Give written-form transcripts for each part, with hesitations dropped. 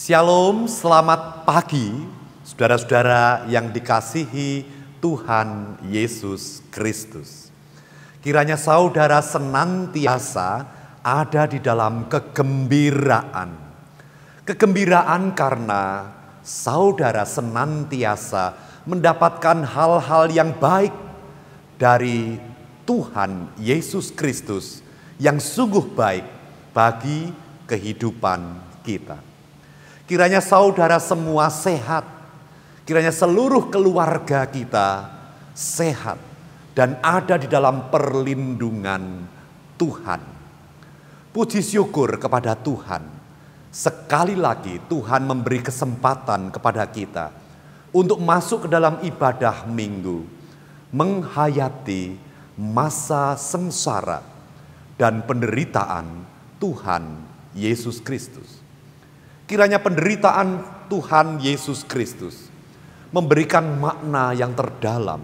Shalom, selamat pagi, saudara-saudara yang dikasihi Tuhan Yesus Kristus. Kiranya saudara senantiasa ada di dalam kegembiraan. Kegembiraan karena saudara senantiasa mendapatkan hal-hal yang baik dari Tuhan Yesus Kristus yang sungguh baik bagi kehidupan kita. Kiranya saudara semua sehat, kiranya seluruh keluarga kita sehat dan ada di dalam perlindungan Tuhan. Puji syukur kepada Tuhan. Sekali lagi Tuhan memberi kesempatan kepada kita untuk masuk ke dalam ibadah minggu, menghayati masa sengsara dan penderitaan Tuhan Yesus Kristus. Kiranya penderitaan Tuhan Yesus Kristus memberikan makna yang terdalam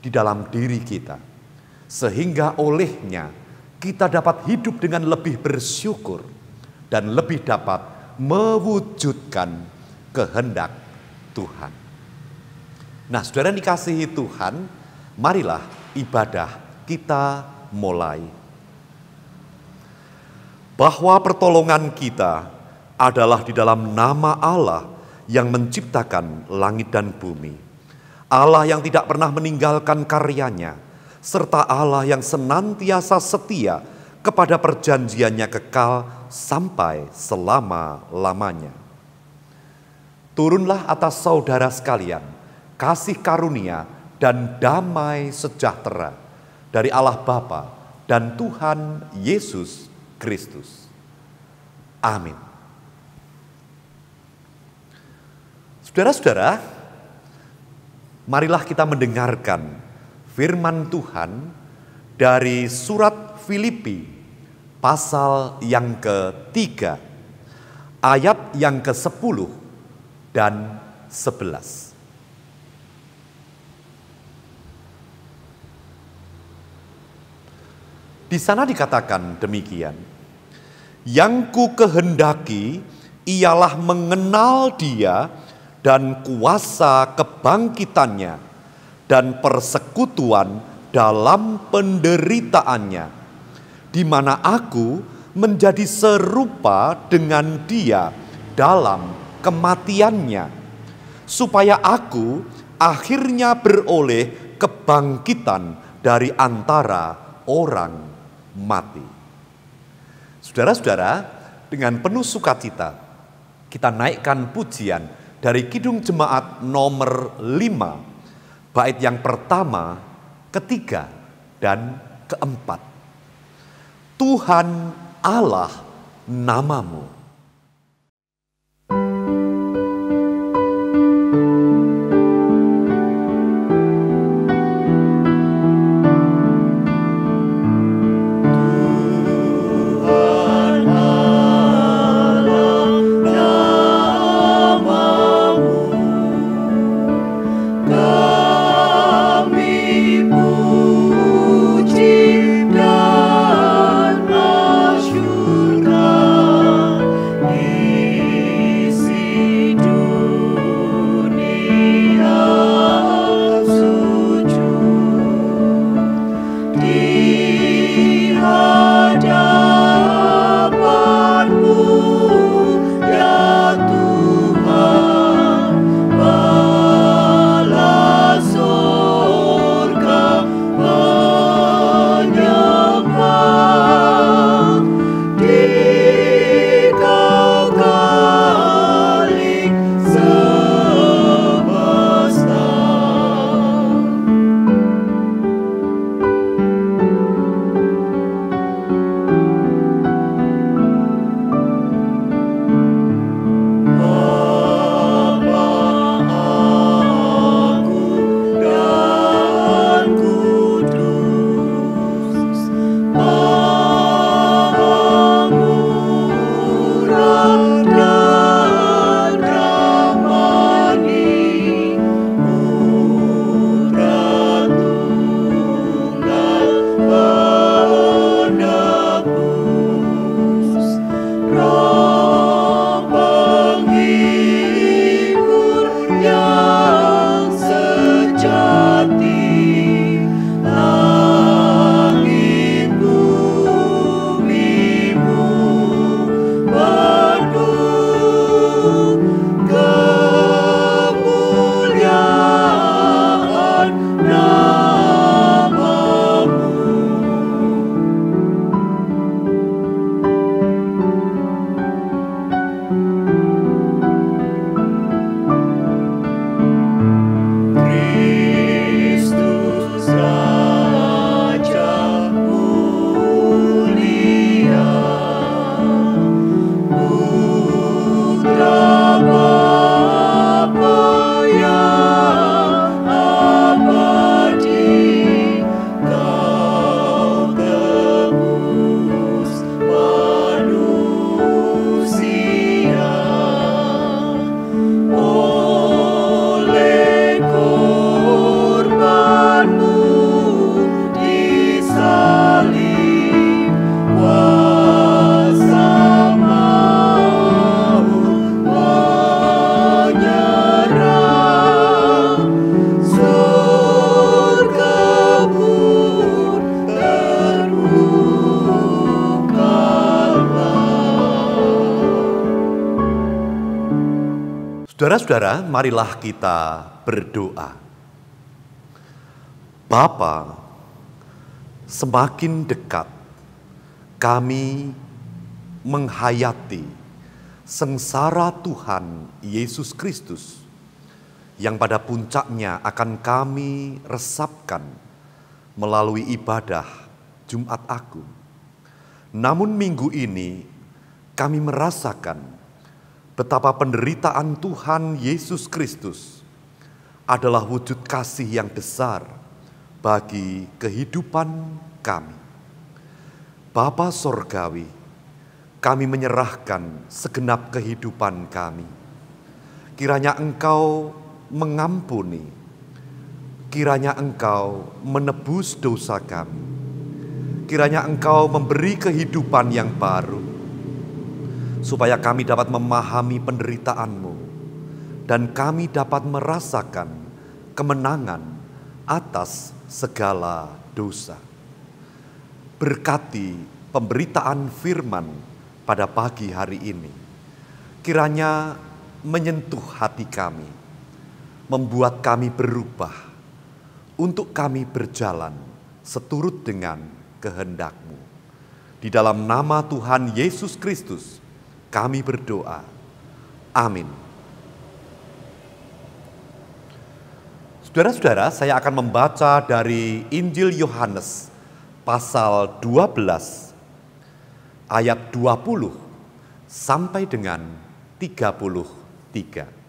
di dalam diri kita, sehingga olehnya kita dapat hidup dengan lebih bersyukur dan lebih dapat mewujudkan kehendak Tuhan. Nah, saudara dikasihi Tuhan, marilah ibadah kita mulai. Bahwa pertolongan kita adalah di dalam nama Allah yang menciptakan langit dan bumi. Allah yang tidak pernah meninggalkan karyanya, serta Allah yang senantiasa setia kepada perjanjiannya kekal sampai selama-lamanya. Turunlah atas saudara sekalian kasih karunia dan damai sejahtera dari Allah Bapa dan Tuhan Yesus Kristus. Amin. Saudara-saudara, marilah kita mendengarkan firman Tuhan dari surat Filipi pasal yang ke-3, ayat yang ke-10 dan 11. Di sana dikatakan demikian, yang ku kehendaki ialah mengenal Dia dan kuasa kebangkitannya dan persekutuan dalam penderitaannya, di mana aku menjadi serupa dengan Dia dalam kematiannya, supaya aku akhirnya beroleh kebangkitan dari antara orang mati. Saudara-saudara, dengan penuh sukacita kita naikkan pujian dari Kidung Jemaat nomor 5, bait yang pertama, ketiga, dan keempat. Tuhan Allah namamu. Saudara-saudara, marilah kita berdoa. Bapa, semakin dekat kami menghayati sengsara Tuhan Yesus Kristus yang pada puncaknya akan kami resapkan melalui ibadah Jumat Agung. Namun minggu ini kami merasakan betapa penderitaan Tuhan Yesus Kristus adalah wujud kasih yang besar bagi kehidupan kami. Bapa Sorgawi, kami menyerahkan segenap kehidupan kami. Kiranya Engkau mengampuni, kiranya Engkau menebus dosa kami, kiranya Engkau memberi kehidupan yang baru, supaya kami dapat memahami penderitaan-Mu dan kami dapat merasakan kemenangan atas segala dosa. Berkati pemberitaan firman pada pagi hari ini, kiranya menyentuh hati kami, membuat kami berubah untuk kami berjalan seturut dengan kehendak-Mu. Di dalam nama Tuhan Yesus Kristus kami berdoa. Amin. Saudara-saudara, saya akan membaca dari Injil Yohanes pasal 12 ayat 20 sampai dengan 33.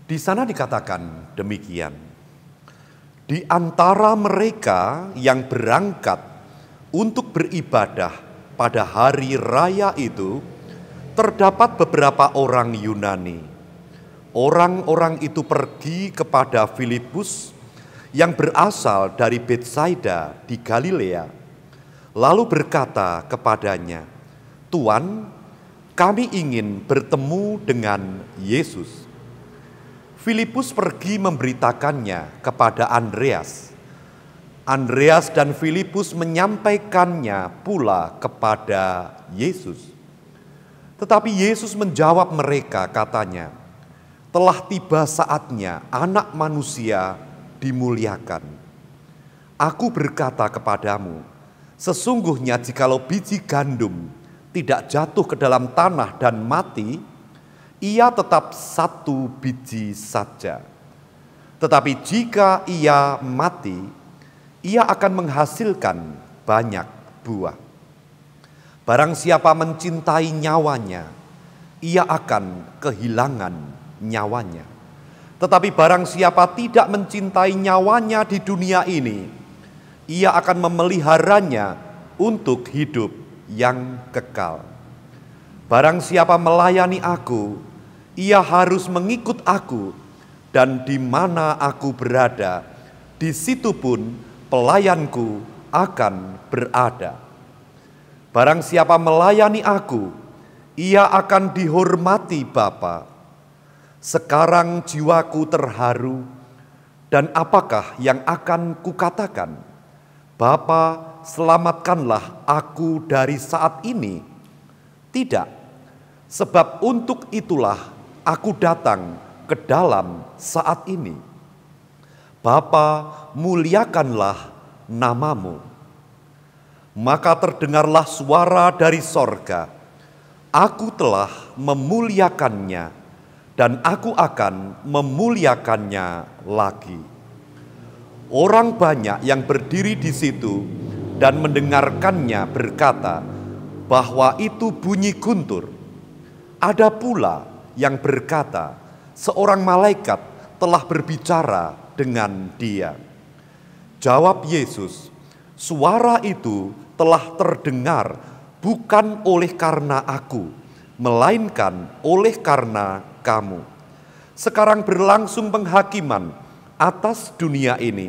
Di sana dikatakan demikian, di antara mereka yang berangkat untuk beribadah pada hari raya itu, terdapat beberapa orang Yunani. Orang-orang itu pergi kepada Filipus yang berasal dari Betsaida di Galilea, lalu berkata kepadanya, "Tuan, kami ingin bertemu dengan Yesus." Filipus pergi memberitakannya kepada Andreas. Andreas dan Filipus menyampaikannya pula kepada Yesus. Tetapi Yesus menjawab mereka, katanya, "Telah tiba saatnya Anak Manusia dimuliakan. Aku berkata kepadamu, sesungguhnya jikalau biji gandum tidak jatuh ke dalam tanah dan mati, ia tetap satu biji saja. Tetapi jika ia mati, ia akan menghasilkan banyak buah. Barang siapa mencintai nyawanya, ia akan kehilangan nyawanya. Tetapi barang siapa tidak mencintai nyawanya di dunia ini, ia akan memeliharanya untuk hidup yang kekal. Barang siapa melayani aku, ia harus mengikut aku, dan di mana aku berada, di situ pun pelayanku akan berada. Barang siapa melayani aku, ia akan dihormati Bapa. Sekarang jiwaku terharu, dan apakah yang akan kukatakan? Bapa, selamatkanlah aku dari saat ini. Tidak, sebab untuk itulah aku datang ke dalam saat ini. Bapa, muliakanlah namamu. Maka terdengarlah suara dari sorga, aku telah memuliakannya, dan aku akan memuliakannya lagi. Orang banyak yang berdiri di situ dan mendengarkannya berkata bahwa itu bunyi guntur. Ada pula yang berkata, seorang malaikat telah berbicara dengan dia. Jawab Yesus, suara itu telah terdengar bukan oleh karena aku, melainkan oleh karena kamu. Sekarang berlangsung penghakiman atas dunia ini.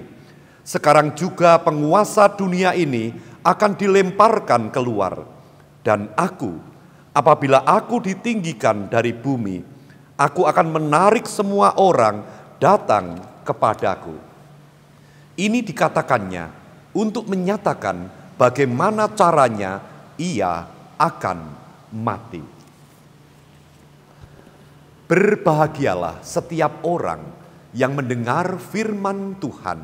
Sekarang juga penguasa dunia ini akan dilemparkan keluar. Dan aku, apabila aku ditinggikan dari bumi, aku akan menarik semua orang datang kepadaku. Ini dikatakannya untuk menyatakan bagaimana caranya ia akan mati. Berbahagialah setiap orang yang mendengar firman Tuhan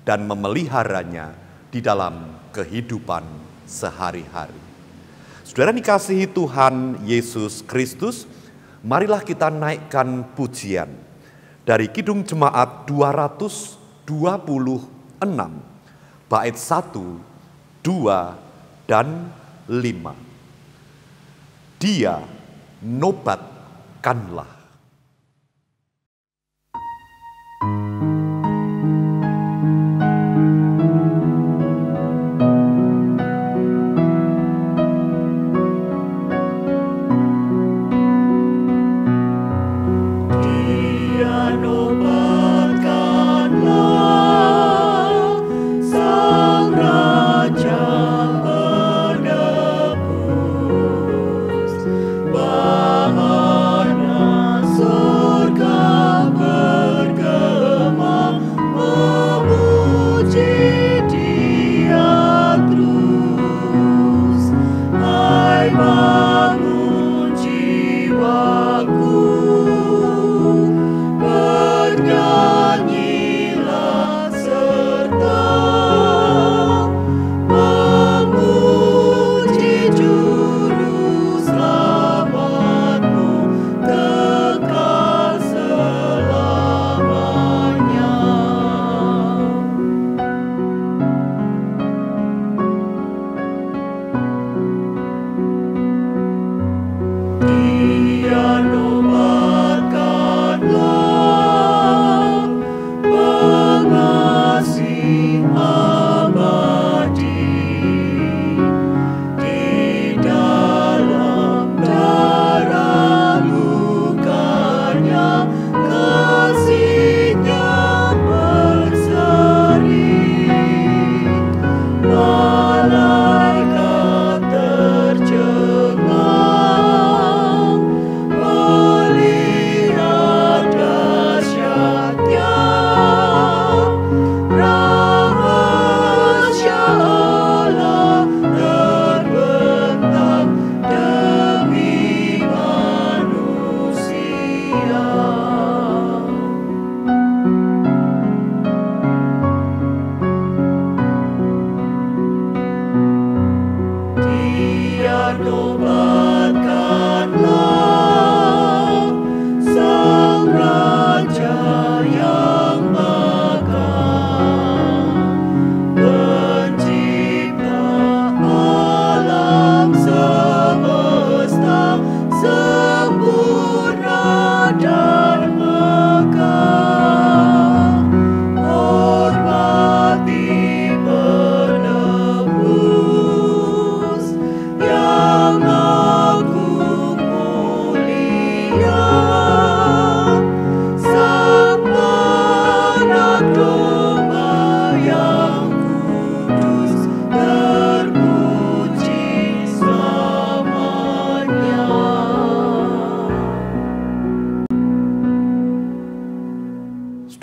dan memeliharanya di dalam kehidupan sehari-hari. Saudara dikasihi Tuhan Yesus Kristus, marilah kita naikkan pujian dari Kidung Jemaat 226, bait 1, 2, dan 5. Dia nobatkanlah.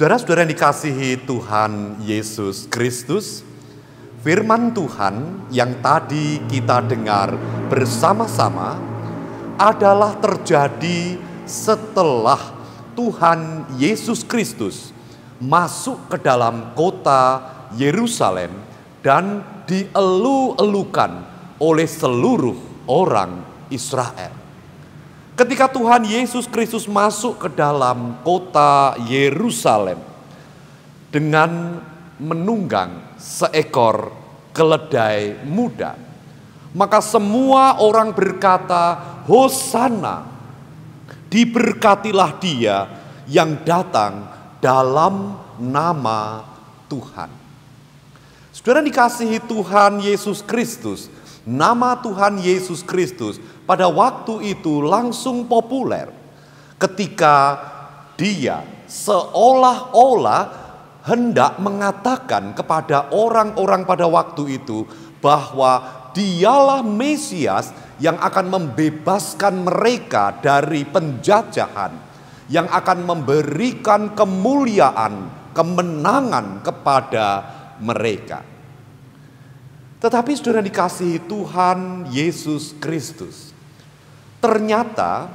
Saudara-saudara yang dikasihi Tuhan Yesus Kristus, firman Tuhan yang tadi kita dengar bersama-sama adalah terjadi setelah Tuhan Yesus Kristus masuk ke dalam kota Yerusalem dan dielu-elukan oleh seluruh orang Israel. Ketika Tuhan Yesus Kristus masuk ke dalam kota Yerusalem dengan menunggang seekor keledai muda, maka semua orang berkata, "Hosana, diberkatilah dia yang datang dalam nama Tuhan." Saudara dikasihi Tuhan Yesus Kristus, nama Tuhan Yesus Kristus pada waktu itu langsung populer ketika dia seolah-olah hendak mengatakan kepada orang-orang pada waktu itu bahwa dialah Mesias yang akan membebaskan mereka dari penjajahan, yang akan memberikan kemuliaan, kemenangan kepada mereka. Tetapi saudara dikasihi Tuhan Yesus Kristus, ternyata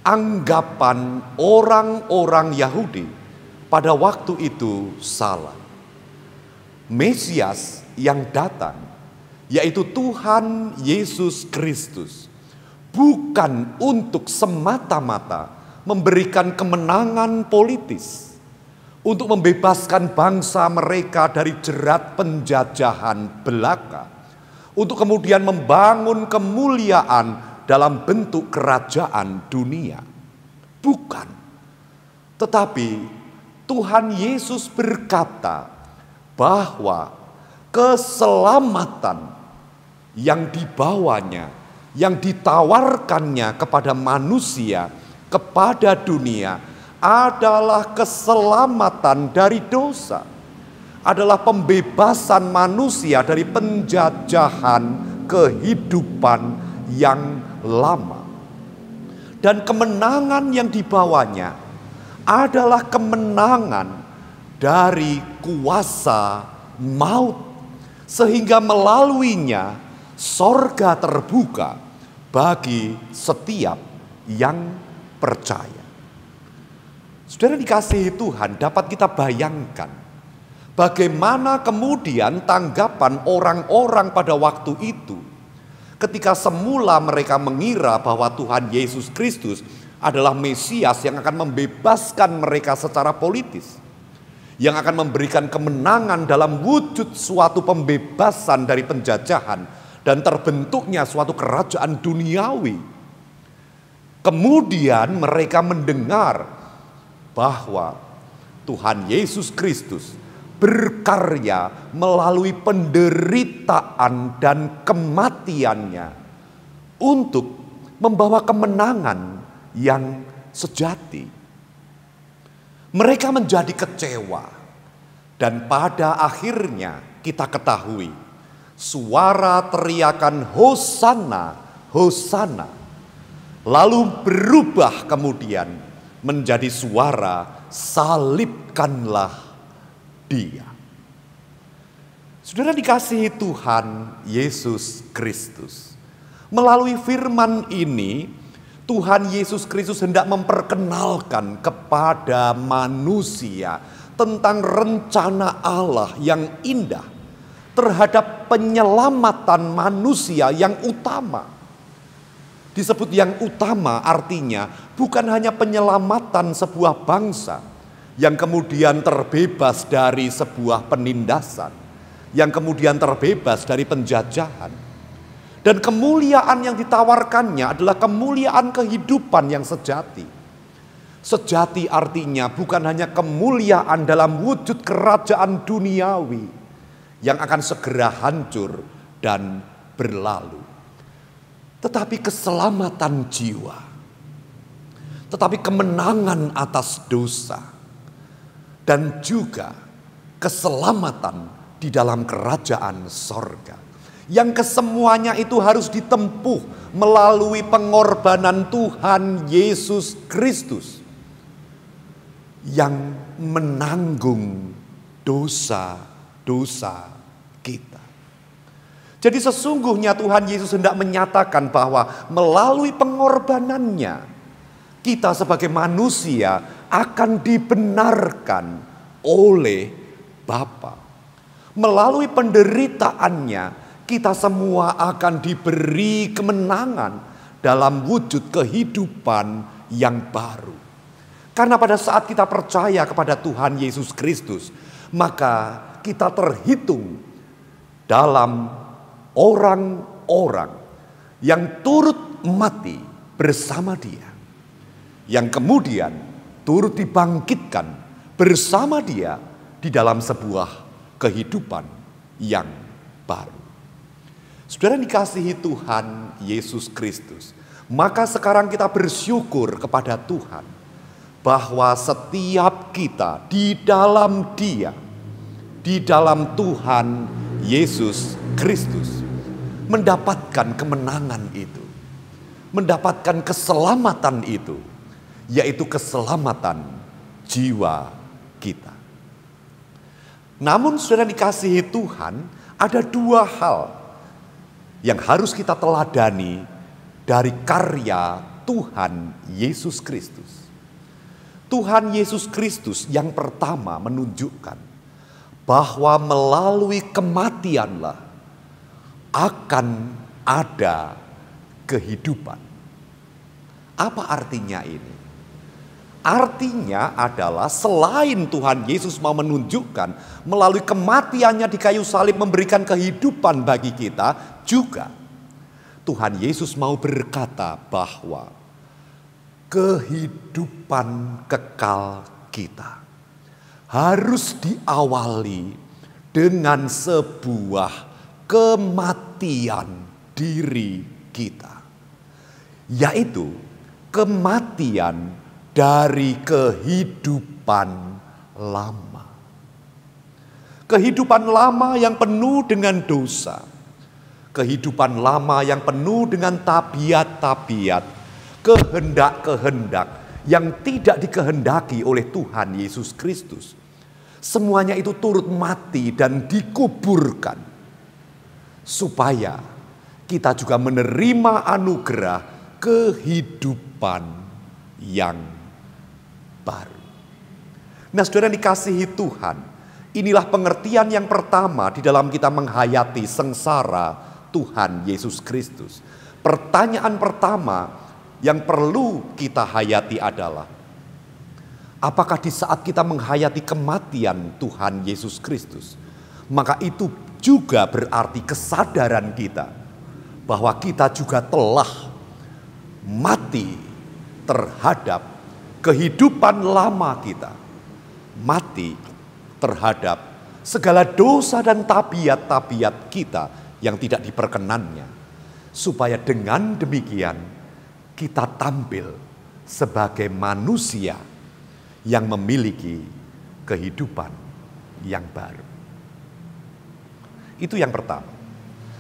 anggapan orang-orang Yahudi pada waktu itu salah. Mesias yang datang, yaitu Tuhan Yesus Kristus, bukan untuk semata-mata memberikan kemenangan politis, untuk membebaskan bangsa mereka dari jerat penjajahan belaka, untuk kemudian membangun kemuliaan dalam bentuk kerajaan dunia. Bukan. Tetapi Tuhan Yesus berkata bahwa keselamatan yang dibawanya, yang ditawarkannya kepada manusia, kepada dunia, adalah keselamatan dari dosa, adalah pembebasan manusia dari penjajahan kehidupan yang lama. Dan kemenangan yang dibawanya adalah kemenangan dari kuasa maut, sehingga melaluinya sorga terbuka bagi setiap yang percaya. Saudara dikasihi Tuhan, dapat kita bayangkan bagaimana kemudian tanggapan orang-orang pada waktu itu, ketika semula mereka mengira bahwa Tuhan Yesus Kristus adalah Mesias yang akan membebaskan mereka secara politis, yang akan memberikan kemenangan dalam wujud suatu pembebasan dari penjajahan dan terbentuknya suatu kerajaan duniawi. Kemudian mereka mendengar bahwa Tuhan Yesus Kristus berkarya melalui penderitaan dan kematiannya untuk membawa kemenangan yang sejati. Mereka menjadi kecewa, dan pada akhirnya kita ketahui suara teriakan Hosana, Hosana, lalu berubah kemudian menjadi suara salibkanlah Dia. Saudara dikasihi Tuhan Yesus Kristus, melalui firman ini Tuhan Yesus Kristus hendak memperkenalkan kepada manusia tentang rencana Allah yang indah terhadap penyelamatan manusia yang utama. Disebut yang utama artinya bukan hanya penyelamatan sebuah bangsa yang kemudian terbebas dari sebuah penindasan, yang kemudian terbebas dari penjajahan. Dan kemuliaan yang ditawarkannya adalah kemuliaan kehidupan yang sejati. Sejati artinya bukan hanya kemuliaan dalam wujud kerajaan duniawi yang akan segera hancur dan berlalu, tetapi keselamatan jiwa, tetapi kemenangan atas dosa, dan juga keselamatan di dalam kerajaan sorga, yang kesemuanya itu harus ditempuh melalui pengorbanan Tuhan Yesus Kristus yang menanggung dosa-dosa kita. Jadi sesungguhnya Tuhan Yesus hendak menyatakan bahwa melalui pengorbanannya kita sebagai manusia akan dibenarkan oleh Bapa. Melalui penderitaannya kita semua akan diberi kemenangan dalam wujud kehidupan yang baru. Karena pada saat kita percaya kepada Tuhan Yesus Kristus, maka kita terhitung dalam orang-orang yang turut mati bersama Dia, yang kemudian turut dibangkitkan bersama Dia di dalam sebuah kehidupan yang baru. Saudara dikasihi Tuhan Yesus Kristus, maka sekarang kita bersyukur kepada Tuhan bahwa setiap kita di dalam Dia, di dalam Tuhan Yesus Kristus, mendapatkan kemenangan itu, mendapatkan keselamatan itu, yaitu keselamatan jiwa kita. Namun saudara dikasihi Tuhan, Ada dua hal yang harus kita teladani dari karya Tuhan Yesus Kristus. Tuhan Yesus Kristus yang pertama menunjukkan bahwa melalui kematianlah akan ada kehidupan. Apa artinya ini? Artinya adalah selain Tuhan Yesus mau menunjukkan melalui kematiannya di kayu salib memberikan kehidupan bagi kita, juga Tuhan Yesus mau berkata bahwa kehidupan kekal kita harus diawali dengan sebuah kematian diri kita, yaitu kematian dari kehidupan lama. Kehidupan lama yang penuh dengan dosa. Kehidupan lama yang penuh dengan tabiat-tabiat, kehendak-kehendak yang tidak dikehendaki oleh Tuhan Yesus Kristus. Semuanya itu turut mati dan dikuburkan, supaya kita juga menerima anugerah kehidupan yang baru. Nah, saudara dikasihi Tuhan, inilah pengertian yang pertama di dalam kita menghayati sengsara Tuhan Yesus Kristus. Pertanyaan pertama yang perlu kita hayati adalah, apakah di saat kita menghayati kematian Tuhan Yesus Kristus, maka itu juga berarti kesadaran kita bahwa kita juga telah mati terhadap kehidupan lama kita, mati terhadap segala dosa dan tabiat-tabiat kita yang tidak diperkenannya, supaya dengan demikian kita tampil sebagai manusia yang memiliki kehidupan yang baru. Itu yang pertama.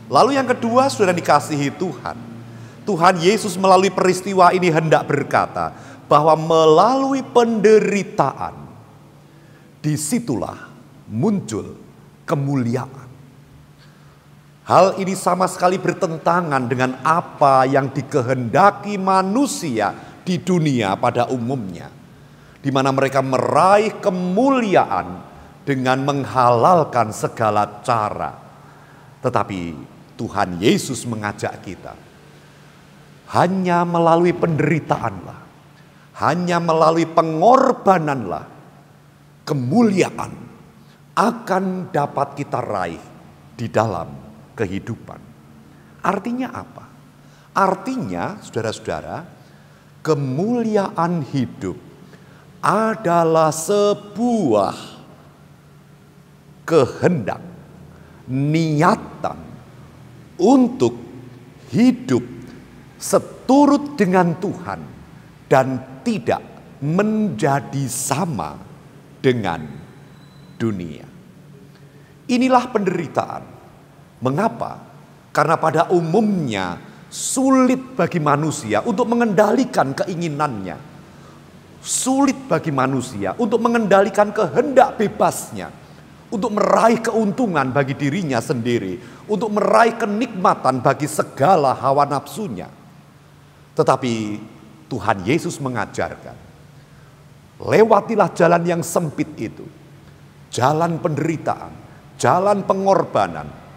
Lalu yang kedua, saudara dikasihi Tuhan, Tuhan Yesus melalui peristiwa ini hendak berkata bahwa melalui penderitaan, disitulah muncul kemuliaan. Hal ini sama sekali bertentangan dengan apa yang dikehendaki manusia di dunia pada umumnya, di mana mereka meraih kemuliaan dengan menghalalkan segala cara. Tetapi Tuhan Yesus mengajak kita, hanya melalui penderitaanlah, hanya melalui pengorbananlah kemuliaan akan dapat kita raih di dalam kehidupan. Artinya apa? Artinya, saudara-saudara, kemuliaan hidup adalah sebuah kehendak, niatan untuk hidup seturut dengan Tuhan dan tidak menjadi sama dengan dunia. Inilah penderitaan. Mengapa? Karena pada umumnya sulit bagi manusia untuk mengendalikan keinginannya. Sulit bagi manusia untuk mengendalikan kehendak bebasnya, untuk meraih keuntungan bagi dirinya sendiri, untuk meraih kenikmatan bagi segala hawa nafsunya. Tetapi Tuhan Yesus mengajarkan, lewatilah jalan yang sempit itu, jalan penderitaan, jalan pengorbanan,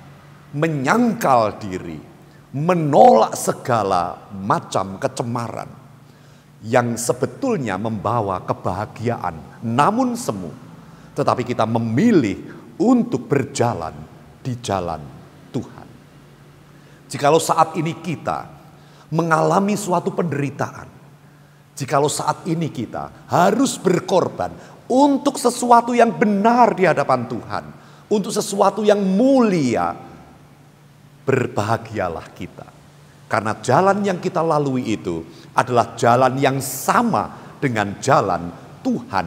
menyangkal diri, menolak segala macam kecemaran yang sebetulnya membawa kebahagiaan, namun semu. Tetapi kita memilih untuk berjalan di jalan Tuhan. Jikalau saat ini kita mengalami suatu penderitaan, jikalau saat ini kita harus berkorban untuk sesuatu yang benar di hadapan Tuhan, untuk sesuatu yang mulia, berbahagialah kita. Karena jalan yang kita lalui itu adalah jalan yang sama dengan jalan Tuhan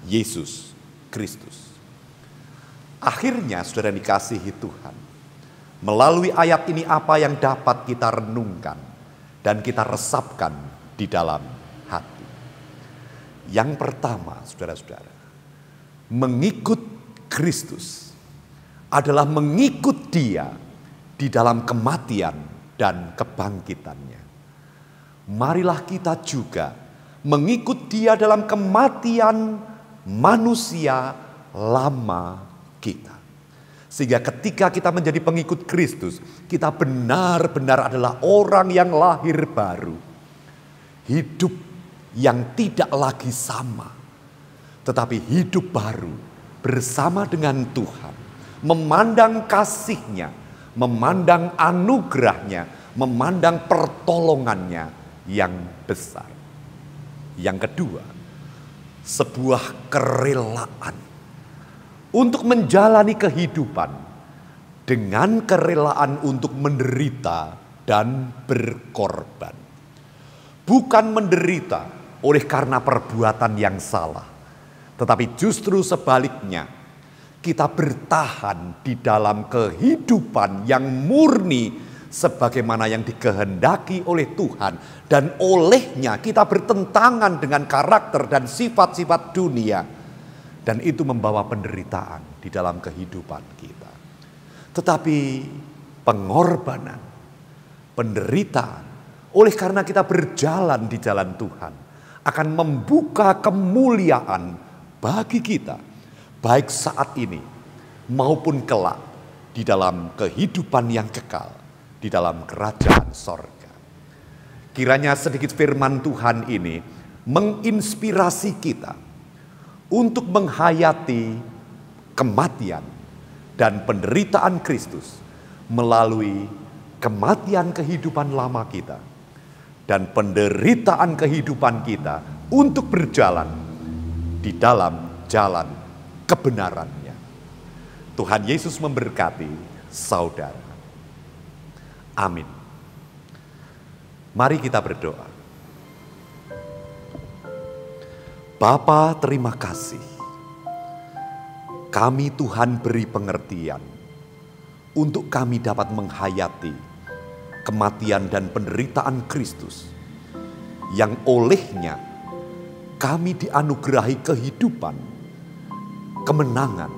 Yesus Kristus. Akhirnya, saudara dikasihi Tuhan, melalui ayat ini apa yang dapat kita renungkan dan kita resapkan di dalam hati. Yang pertama, saudara-saudara, mengikut Kristus adalah mengikut Dia di dalam kematian dan kebangkitannya. Marilah kita juga mengikut Dia dalam kematian manusia lama kita. Sehingga ketika kita menjadi pengikut Kristus, kita benar-benar adalah orang yang lahir baru. Hidup yang tidak lagi sama, tetapi hidup baru bersama dengan Tuhan. Memandang kasih-Nya, memandang anugerah-Nya, memandang pertolongannya yang besar. Yang kedua, sebuah kerelaan untuk menjalani kehidupan dengan kerelaan untuk menderita dan berkorban. Bukan menderita oleh karena perbuatan yang salah, tetapi justru sebaliknya, kita bertahan di dalam kehidupan yang murni sebagaimana yang dikehendaki oleh Tuhan, dan olehnya kita bertentangan dengan karakter dan sifat-sifat dunia, dan itu membawa penderitaan di dalam kehidupan kita. Tetapi pengorbanan, penderitaan, oleh karena kita berjalan di jalan Tuhan, akan membuka kemuliaan bagi kita, baik saat ini maupun kelak di dalam kehidupan yang kekal di dalam kerajaan sorga. Kiranya sedikit firman Tuhan ini menginspirasi kita untuk menghayati kematian dan penderitaan Kristus melalui kematian kehidupan lama kita dan penderitaan kehidupan kita untuk berjalan di dalam jalan kebenarannya. Tuhan Yesus memberkati saudara. Amin. Mari kita berdoa. Bapa, terima kasih. Kami Tuhan beri pengertian untuk kami dapat menghayati kematian dan penderitaan Kristus, yang olehnya kami dianugerahi kehidupan, kemenangan,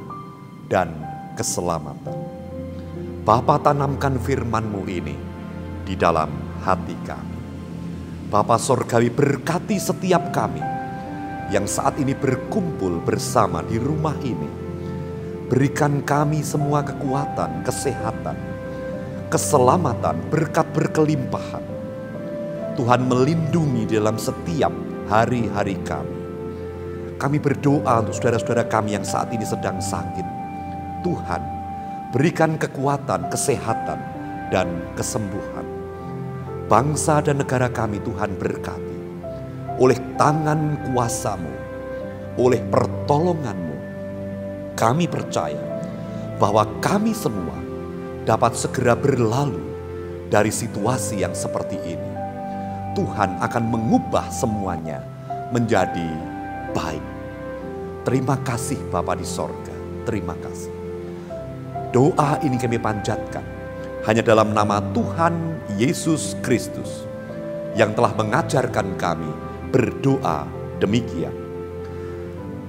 dan keselamatan. Bapa, tanamkan firman-Mu ini di dalam hati kami. Bapa Sorgawi, berkati setiap kami yang saat ini berkumpul bersama di rumah ini. Berikan kami semua kekuatan, kesehatan, keselamatan, berkat berkelimpahan. Tuhan melindungi dalam setiap hari-hari kami. Kami berdoa untuk saudara-saudara kami yang saat ini sedang sakit. Tuhan, berikan kekuatan, kesehatan, dan kesembuhan. Bangsa dan negara kami Tuhan berkati. Oleh tangan kuasa-Mu, oleh pertolongan-Mu, kami percaya bahwa kami semua dapat segera berlalu dari situasi yang seperti ini. Tuhan akan mengubah semuanya menjadi baik. Terima kasih Bapa di sorga, terima kasih. Doa ini kami panjatkan hanya dalam nama Tuhan Yesus Kristus yang telah mengajarkan kami berdoa demikian.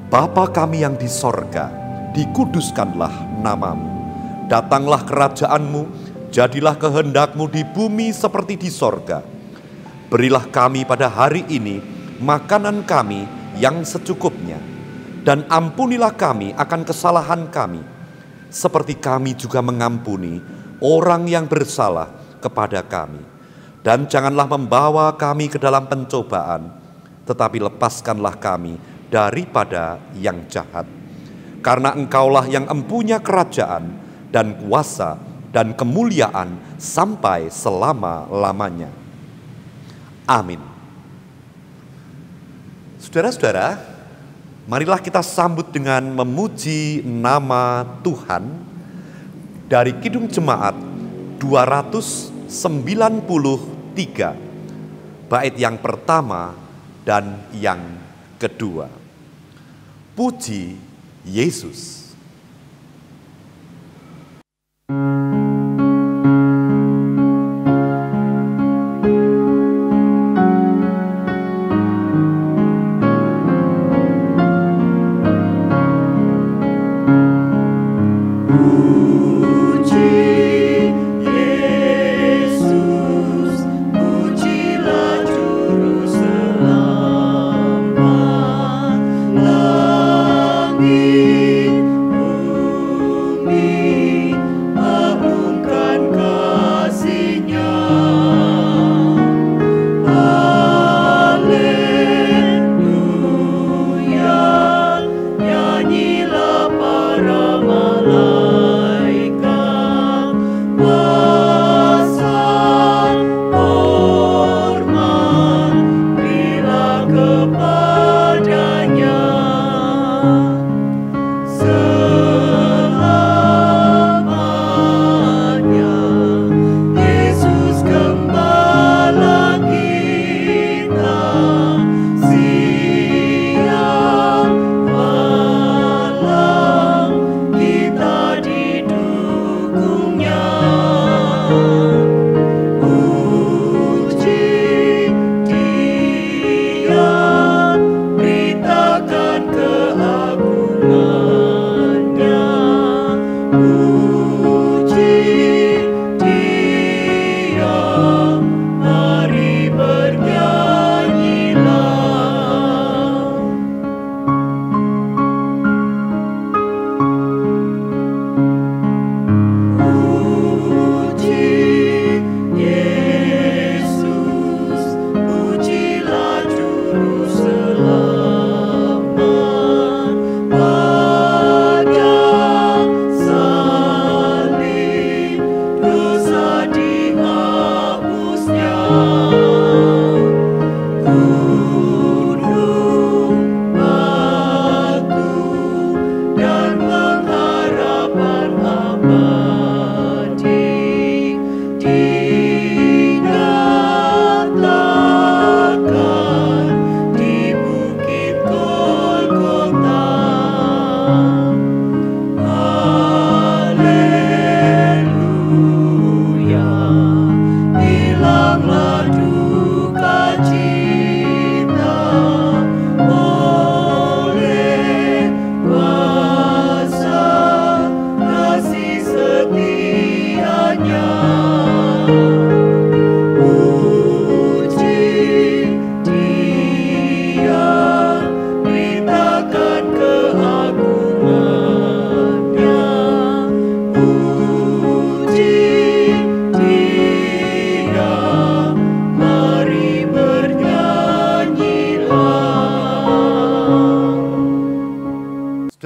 Bapa kami yang di sorga, dikuduskanlah nama-Mu. Datanglah kerajaan-Mu, jadilah kehendak-Mu di bumi seperti di sorga. Berilah kami pada hari ini makanan kami yang secukupnya, dan ampunilah kami akan kesalahan kami, seperti kami juga mengampuni orang yang bersalah kepada kami. Dan janganlah membawa kami ke dalam pencobaan, tetapi lepaskanlah kami daripada yang jahat. Karena Engkaulah yang empunya kerajaan dan kuasa dan kemuliaan sampai selama-lamanya. Amin. Saudara-saudara, marilah kita sambut dengan memuji nama Tuhan dari Kidung Jemaat 293, bait yang pertama dan yang kedua. Puji Yesus.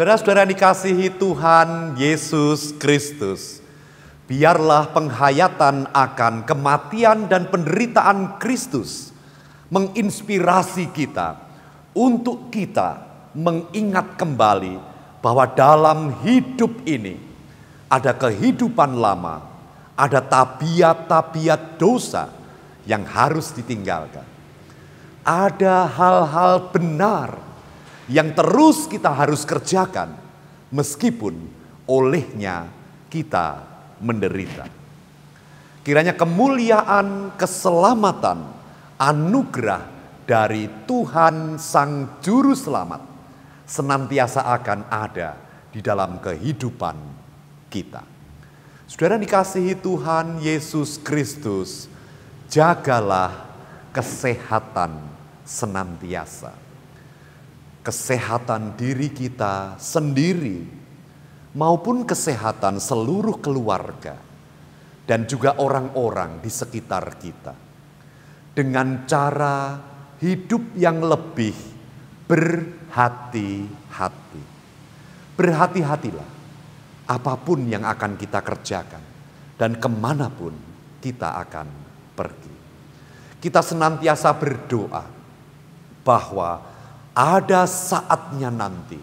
Saudara-saudara yang dikasihi Tuhan Yesus Kristus, biarlah penghayatan akan kematian dan penderitaan Kristus menginspirasi kita untuk kita mengingat kembali bahwa dalam hidup ini ada kehidupan lama, ada tabiat-tabiat dosa yang harus ditinggalkan. Ada hal-hal benar yang terus kita harus kerjakan meskipun olehnya kita menderita. Kiranya kemuliaan, keselamatan, anugerah dari Tuhan Sang Juru Selamat senantiasa akan ada di dalam kehidupan kita. Saudara dikasihi Tuhan Yesus Kristus, jagalah kesehatan senantiasa. Kesehatan diri kita sendiri maupun kesehatan seluruh keluarga dan juga orang-orang di sekitar kita. Dengan cara hidup yang lebih berhati-hati. Berhati-hatilah apapun yang akan kita kerjakan dan kemanapun kita akan pergi. Kita senantiasa berdoa bahwa ada saatnya nanti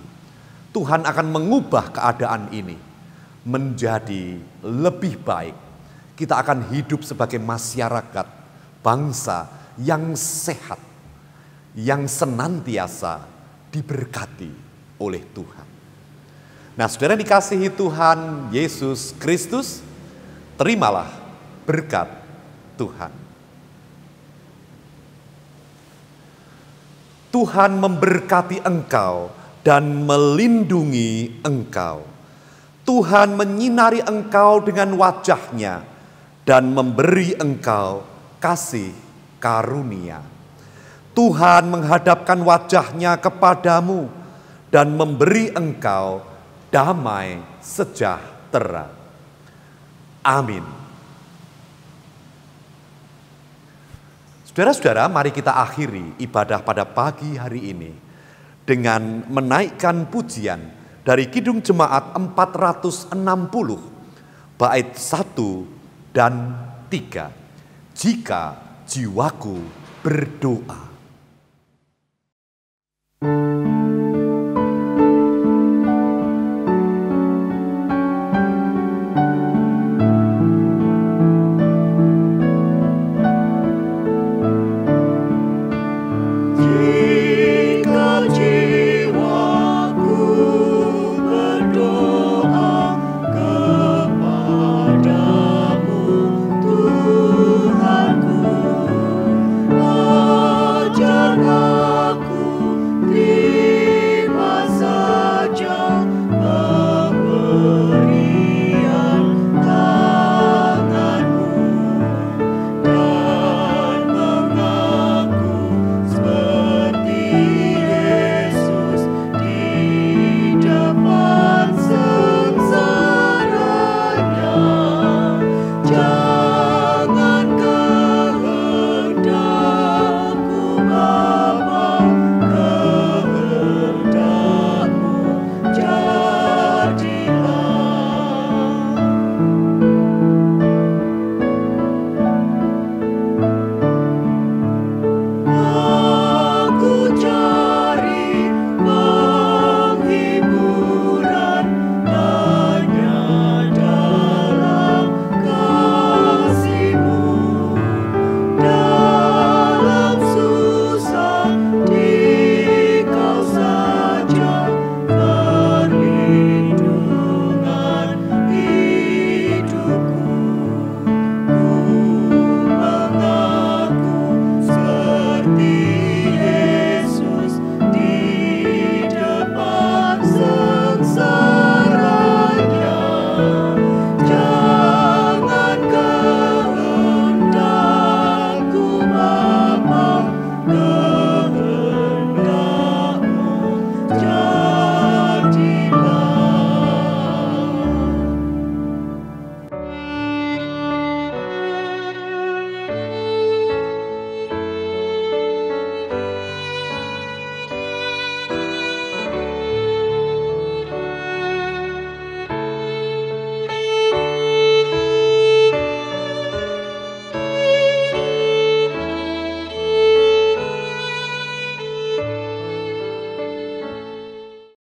Tuhan akan mengubah keadaan ini menjadi lebih baik. Kita akan hidup sebagai masyarakat, bangsa yang sehat, yang senantiasa diberkati oleh Tuhan. Nah, saudara dikasihi Tuhan Yesus Kristus, terimalah berkat Tuhan. Tuhan memberkati engkau dan melindungi engkau. Tuhan menyinari engkau dengan wajah-Nya dan memberi engkau kasih karunia. Tuhan menghadapkan wajah-Nya kepadamu dan memberi engkau damai sejahtera. Amin. Saudara-saudara, mari kita akhiri ibadah pada pagi hari ini dengan menaikkan pujian dari Kidung Jemaat 460 bait 1 dan 3. Jika jiwaku berdoa. Tuhanku, ajarlah